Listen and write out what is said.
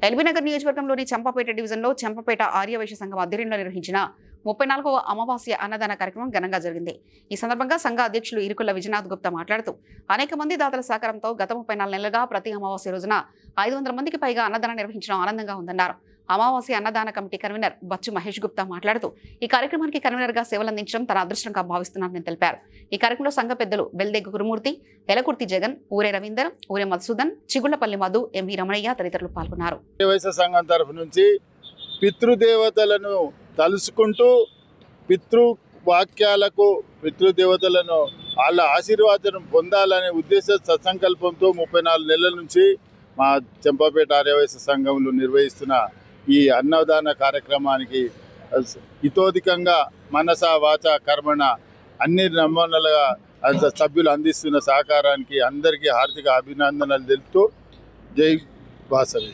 ఎల్బీనగర్ నియోజకవర్గంలోని చంపాపేట డివిజన్లో చంపాపేట ఆర్యవైశ్య సంఘం ఆధ్వర్యంలో నిర్వహించిన 34వ అమావాస్య అన్నదాన కార్యక్రమం ఘనంగా జరిగింది. ఈ సందర్భంగా సంఘ అధ్యక్షులు ఇరుకుల విజయనాథ్ గుప్తా మాట్లాడుతూ అనేక మంది దాతల సహకారంతో గత 34 నెలలుగా ప్రతి అమావాస్య రోజున 500 మందికి పైగా అన్నదానం నిర్వహించడం ఆనందంగా ఉందన్నారు. అమావాస్య అన్నదాన కమిటీ కన్వీనర్ బచ్చు మహేష్ గుప్తా మాట్లాడుతూ ఈ కార్యక్రమానికి కన్వీనర్గా సేవలందించడం తన అదృష్టంగా భావిస్తున్నానని తెలిపారు. ఈ కార్యక్రమంలో సంఘ పెద్దలు బెల్దెగ్గు గురుమూర్తి, ఎలకుర్తి జగన్, ఊరే రవీందర్, ఊరే మధుసూదన్, చిగుళ్లపల్లి మధు, ఎంవి రమణయ్య తదితరులు పాల్గొన్నారు. సంఘం తరఫు నుంచి పితృదేవతలను తలుసుకుంటూ పితృవాక్యాలకు పితృదేవతలను వాళ్ళ ఆశీర్వాదం పొందాలనే ఉద్దేశ సత్సంకల్పంతో 34 నెలల నుంచి మా చంపాపేట ఆర్యవైశ్య సంఘంలో నిర్వహిస్తున్న ఈ అన్నదాన కార్యక్రమానికి ఇతోధికంగా మనస వాచ కర్మణ అన్ని నమూనాలుగా సభ్యులు అందిస్తున్న సహకారానికి అందరికీ హార్దిక అభినందనలు తెలుపుతూ జై వాసవి.